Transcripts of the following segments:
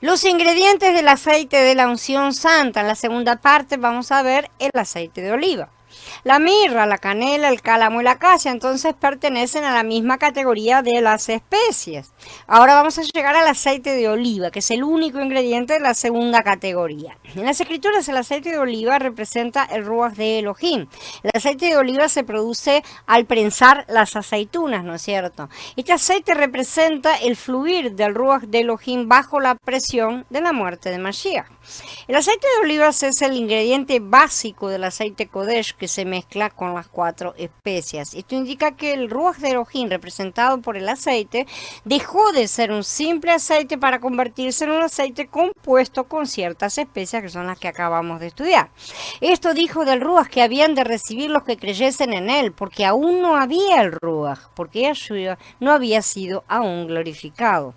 Los ingredientes del aceite de la unción santa. En la segunda parte vamos a ver el aceite de oliva. La mirra, la canela, el cálamo y la acacia entonces pertenecen a la misma categoría de las especies. Ahora vamos a llegar al aceite de oliva, que es el único ingrediente de la segunda categoría. En las escrituras el aceite de oliva representa el ruach de Elohim. El aceite de oliva se produce al prensar las aceitunas, ¿no es cierto? Este aceite representa el fluir del ruach de Elohim bajo la presión de la muerte de Mashiach. El aceite de olivas es el ingrediente básico del aceite Kodesh que se mezcla con las 4 especias. Esto indica que el ruach de Elohim representado por el aceite dejó de ser un simple aceite para convertirse en un aceite compuesto con ciertas especias que son las que acabamos de estudiar. Esto dijo del ruach que habían de recibir los que creyesen en él, porque aún no había el ruach, porque Yahshua no había sido aún glorificado.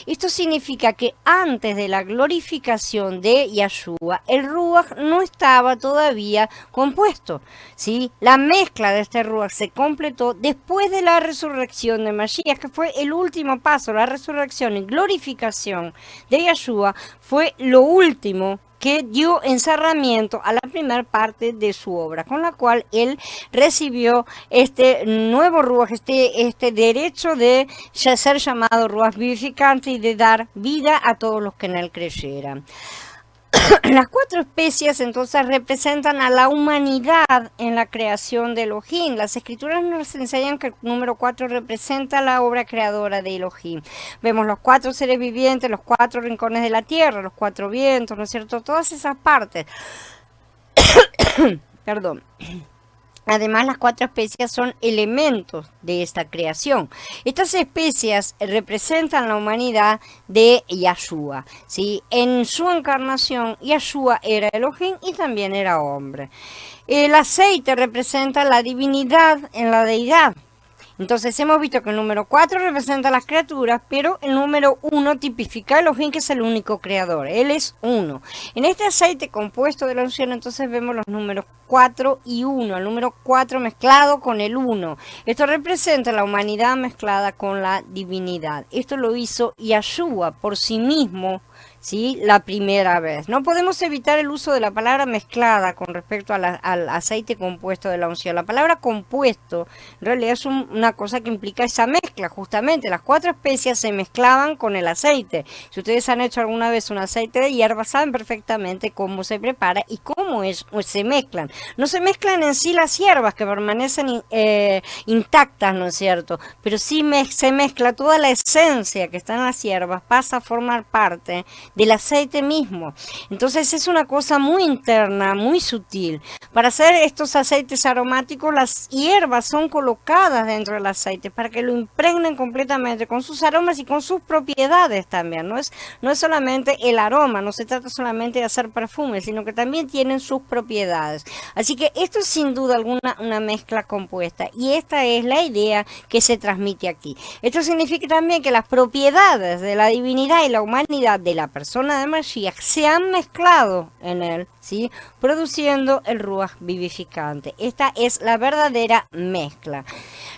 Esto significa que antes de la glorificación de Yahshua, el Ruach no estaba todavía compuesto. ¿Sí? La mezcla de este Ruach se completó después de la resurrección de Mashiach, que fue el último paso. La resurrección y glorificación de Yahshua fue lo último que dio encerramiento a la primera parte de su obra, con la cual él recibió este nuevo Ruach, este derecho de ser llamado Ruach vivificante y de dar vida a todos los que en él creyeran. Las 4 especies entonces representan a la humanidad en la creación de Elohim. Las escrituras nos enseñan que el número 4 representa la obra creadora de Elohim. Vemos los 4 seres vivientes, los 4 rincones de la tierra, los 4 vientos, ¿no es cierto? Todas esas partes. Perdón. Además, las 4 especies son elementos de esta creación. Estas especies representan la humanidad de Yahshua, ¿sí? En su encarnación, Yahshua era Elohim y también era hombre. El aceite representa la divinidad en la deidad. Entonces hemos visto que el número 4 representa las criaturas, pero el número 1 tipifica a Elohim, que es el único creador. Él es 1. En este aceite compuesto de la unción, entonces vemos los números 4 y 1. El número 4 mezclado con el 1. Esto representa la humanidad mezclada con la divinidad. Esto lo hizo Yahshua por sí mismo, ¿sí? La primera vez. No podemos evitar el uso de la palabra mezclada con respecto a al aceite compuesto de la unción. La palabra compuesto en realidad es una cosa que implica esa mezcla, justamente. Las 4 especias se mezclaban con el aceite. Si ustedes han hecho alguna vez un aceite de hierba, saben perfectamente cómo se prepara y cómo se mezclan. No se mezclan en sí las hierbas que permanecen intactas, ¿no es cierto? Pero sí se mezcla toda la esencia que está en las hierbas, pasa a formar parte del aceite mismo. Entonces es una cosa muy interna, muy sutil. Para hacer estos aceites aromáticos, las hierbas son colocadas dentro del aceite para que lo impregnen completamente con sus aromas y con sus propiedades también. No es solamente el aroma, no se trata solamente de hacer perfumes, sino que también tienen sus propiedades. Así que esto es sin duda alguna una mezcla compuesta y esta es la idea que se transmite aquí. Esto significa también que las propiedades de la divinidad y la humanidad de la persona de Mashiach se han mezclado en él, ¿sí? Produciendo el Ruach vivificante. Esta es la verdadera mezcla.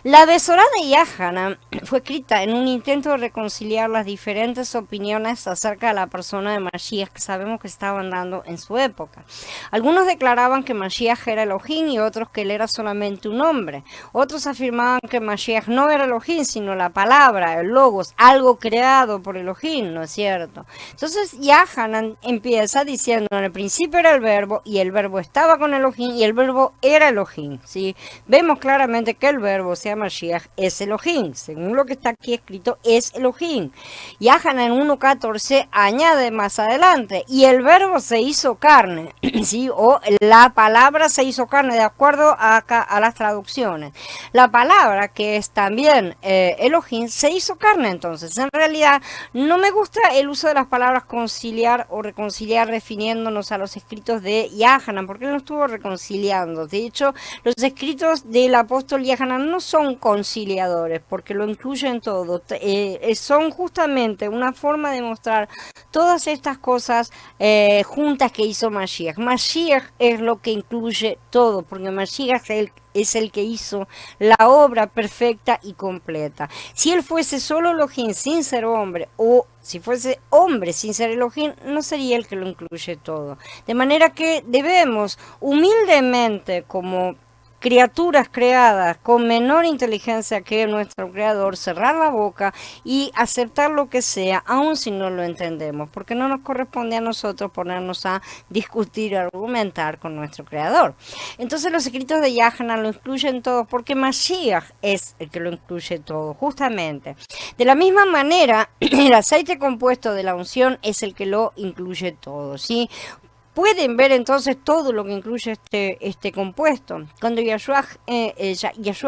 La Besorá de Yahanan fue escrita en un intento de reconciliar las diferentes opiniones acerca de la persona de Mashiach que sabemos que estaban dando en su época. Algunos declaraban que Mashiach era Elohim y otros que él era solamente un hombre. Otros afirmaban que Mashiach no era Elohim, sino la palabra, el logos, algo creado por Elohim, ¿no es cierto? Entonces Yahanan empieza diciendo, en el principio era el verbo y el verbo estaba con Elohim y el verbo era Elohim, ¿sí? Vemos claramente que el verbo, o sea, Mashiach, es Elohim. Según lo que está aquí escrito, es Elohim. Yahanan en 1.14 añade más adelante, y el verbo se hizo carne, ¿sí? O la palabra se hizo carne, de acuerdo a las traducciones. La palabra, que es también Elohim, se hizo carne. Entonces, en realidad, no me gusta el uso de las palabras conciliar o reconciliar refiriéndonos a los escritos de Yahanan, porque él no estuvo reconciliando. De hecho, los escritos del apóstol Yahanan no son conciliadores, porque lo incluyen todo. Son justamente una forma de mostrar todas estas cosas juntas que hizo Mashiach. Mashiach es lo que incluye todo, porque Mashiach es el que hizo la obra perfecta y completa. Si él fuese solo Elohim sin ser hombre, o si fuese hombre sin ser Elohim, no sería el que lo incluye todo. De manera que debemos humildemente, como criaturas creadas con menor inteligencia que nuestro creador, cerrar la boca y aceptar lo que sea, aun si no lo entendemos, porque no nos corresponde a nosotros ponernos a discutir o argumentar con nuestro creador. Entonces los escritos de Yahanan lo incluyen todo, porque Mashiach es el que lo incluye todo, justamente. De la misma manera, el aceite compuesto de la unción es el que lo incluye todo, ¿sí? Pueden ver entonces todo lo que incluye este compuesto. Cuando Yahshua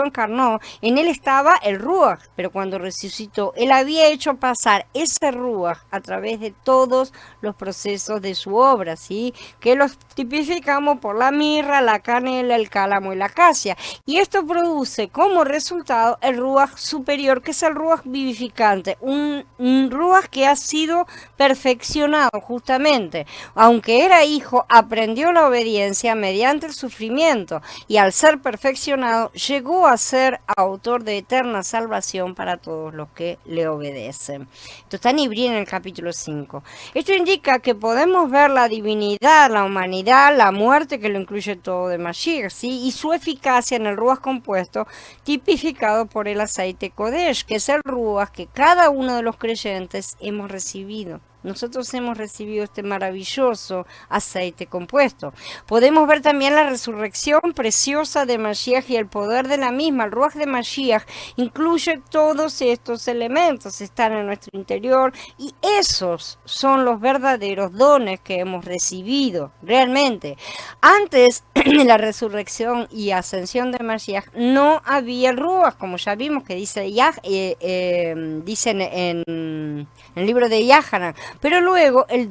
encarnó, en él estaba el Ruach, pero cuando resucitó, él había hecho pasar ese Ruach a través de todos los procesos de su obra, ¿sí? Que los tipificamos por la mirra, la canela, el cálamo y la acacia. Y esto produce como resultado el Ruach superior, que es el Ruach vivificante, un Ruach que ha sido perfeccionado justamente. Aunque era hijo, aprendió la obediencia mediante el sufrimiento y al ser perfeccionado llegó a ser autor de eterna salvación para todos los que le obedecen. Esto está en Ibrí en el capítulo 5. Esto indica que podemos ver la divinidad, la humanidad, la muerte, que lo incluye todo de Mashiach, ¿sí? Y su eficacia en el Ruach compuesto, tipificado por el aceite Kodesh, que es el Ruach que cada uno de los creyentes hemos recibido. Nosotros hemos recibido este maravilloso aceite compuesto. Podemos ver también la resurrección preciosa de Mashiach y el poder de la misma. El Ruach de Mashiach incluye todos estos elementos, están en nuestro interior y esos son los verdaderos dones que hemos recibido realmente. Antes de la resurrección y ascensión de Mashiach no había el Ruach, como ya vimos que dicen en el libro de Yahanan. Pero luego el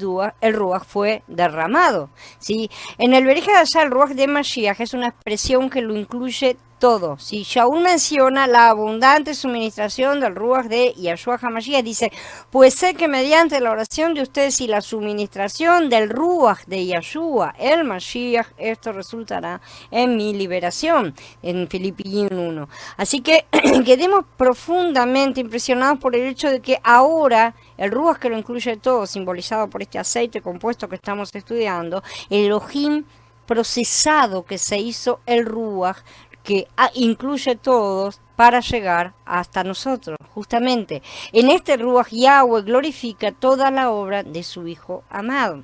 Ruach fue derramado, ¿sí? En el Berija de allá, el Ruach de Mashiach es una expresión que lo incluye todo. Si Shaul menciona la abundante suministración del Ruach de Yahshua HaMashiach, dice, pues sé que mediante la oración de ustedes y la suministración del Ruach de Yahshua, el Mashiach, esto resultará en mi liberación, en Filipenses 1. Así que quedemos profundamente impresionados por el hecho de que ahora el Ruach, que lo incluye todo, simbolizado por este aceite compuesto que estamos estudiando, el Elohim procesado que se hizo el Ruach, que incluye todos para llegar hasta nosotros. Justamente en este Ruach Yahweh glorifica toda la obra de su Hijo amado.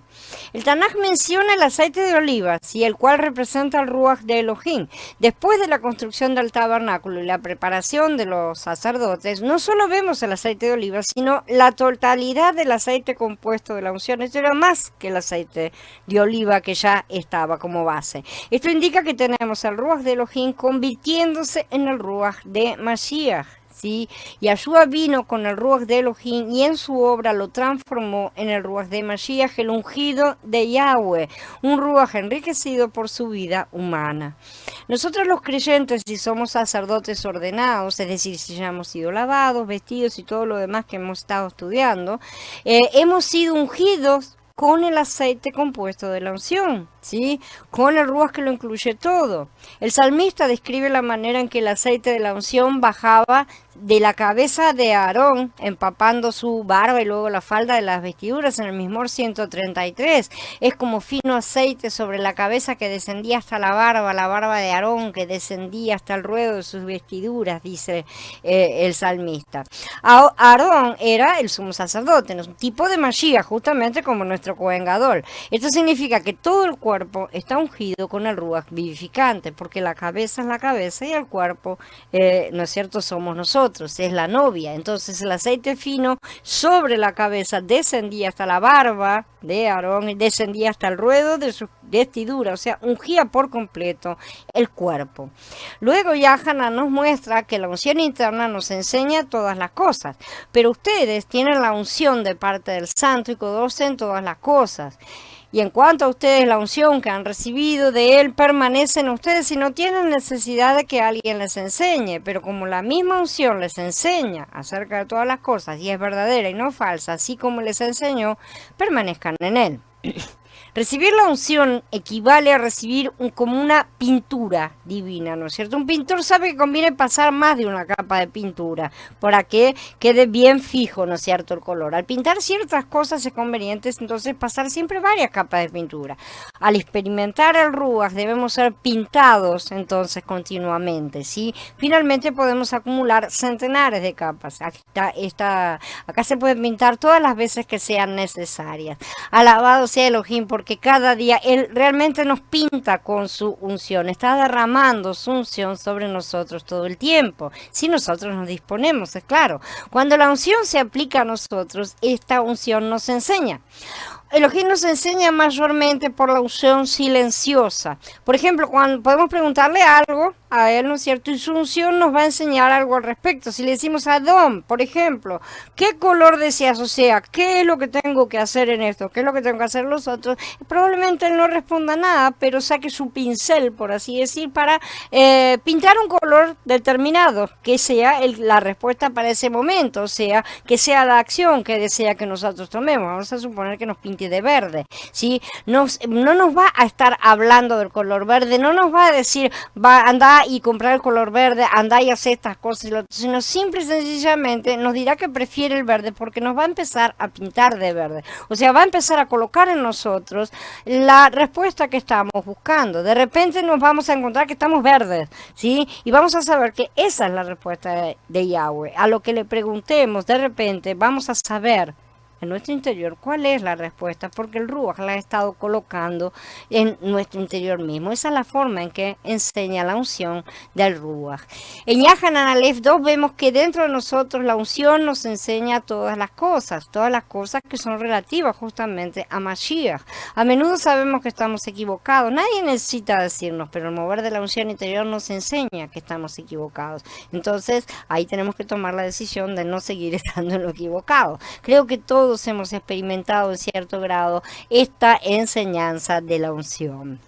El Tanaj menciona el aceite de olivas, y el cual representa el Ruach de Elohim. Después de la construcción del tabernáculo y la preparación de los sacerdotes, no solo vemos el aceite de olivas, sino la totalidad del aceite compuesto de la unción. Esto era más que el aceite de oliva que ya estaba como base. Esto indica que tenemos el Ruach de Elohim convirtiéndose en el Ruach de Mashiach, ¿sí? Yahshua vino con el Ruach de Elohim y en su obra lo transformó en el Ruach de Mashiach, el ungido de Yahweh, un Ruach enriquecido por su vida humana. Nosotros los creyentes, si somos sacerdotes ordenados, es decir, si ya hemos sido lavados, vestidos y todo lo demás que hemos estado estudiando, hemos sido ungidos con el aceite compuesto de la unción, ¿sí? Con el Ruach que lo incluye todo. El salmista describe la manera en que el aceite de la unción bajaba de la cabeza de Aarón, empapando su barba y luego la falda de las vestiduras en el Mizmor 133. Es como fino aceite sobre la cabeza que descendía hasta la barba de Aarón que descendía hasta el ruedo de sus vestiduras, dice el salmista. Aarón era el sumo sacerdote, un tipo de Mashiach, justamente como nuestro Cohen Gadol. Esto significa que todo el cuerpo está ungido con el Ruach vivificante, porque la cabeza es la cabeza y el cuerpo, ¿no es cierto?, somos nosotros, es la novia. Entonces el aceite fino sobre la cabeza descendía hasta la barba de Aarón y descendía hasta el ruedo de su vestidura, o sea, ungía por completo el cuerpo. Luego Yahanan nos muestra que la unción interna nos enseña todas las cosas, pero ustedes tienen la unción de parte del Santo y conocen todas las cosas. Y en cuanto a ustedes, la unción que han recibido de Él permanece en ustedes y no tienen necesidad de que alguien les enseñe. Pero como la misma unción les enseña acerca de todas las cosas y es verdadera y no falsa, así como les enseñó, permanezcan en Él. Recibir la unción equivale a recibir como una pintura divina, ¿no es cierto? Un pintor sabe que conviene pasar más de una capa de pintura para que quede bien fijo, ¿no es cierto?, el color. Al pintar ciertas cosas es conveniente entonces pasar siempre varias capas de pintura. Al experimentar el Ruach debemos ser pintados entonces continuamente, ¿sí? Finalmente podemos acumular centenares de capas. Acá se puede pintar todas las veces que sean necesarias. Alabado sea Elohim, porque cada día Él realmente nos pinta con su unción, está derramando su unción sobre nosotros todo el tiempo, si nosotros nos disponemos, es claro. Cuando la unción se aplica a nosotros, esta unción nos enseña. Elohim nos enseña mayormente por la unción silenciosa. Por ejemplo, cuando podemos preguntarle algo a él, ¿no es cierto? Y su unción nos va a enseñar algo al respecto. Si le decimos a Adón, por ejemplo, ¿qué color deseas? O sea, ¿qué es lo que tengo que hacer en esto? ¿Qué es lo que tengo que hacer los otros? Probablemente él no responda nada, pero saque su pincel, por así decir, para pintar un color determinado, que sea la respuesta para ese momento, o sea, que sea la acción que desea que nosotros tomemos. Vamos a suponer que nos pinte de verde, ¿sí? No nos va a estar hablando del color verde, no nos va a decir, anda y comprar el color verde, anda y hacer estas cosas, sino simple y sencillamente nos dirá que prefiere el verde porque nos va a empezar a pintar de verde. O sea, va a empezar a colocar en nosotros la respuesta que estamos buscando. De repente nos vamos a encontrar que estamos verdes, ¿sí? Y vamos a saber que esa es la respuesta de Yahweh. A lo que le preguntemos, de repente vamos a saber en nuestro interior cuál es la respuesta, porque el Ruach la ha estado colocando en nuestro interior mismo. Esa es la forma en que enseña la unción del Ruach. En Yahanan Aleph 2 vemos que dentro de nosotros la unción nos enseña todas las cosas que son relativas justamente a Mashiach. A menudo sabemos que estamos equivocados, nadie necesita decirnos, pero el mover de la unción interior nos enseña que estamos equivocados. Entonces ahí tenemos que tomar la decisión de no seguir estando en lo equivocado. Creo que todos hemos experimentado en cierto grado esta enseñanza de la unción.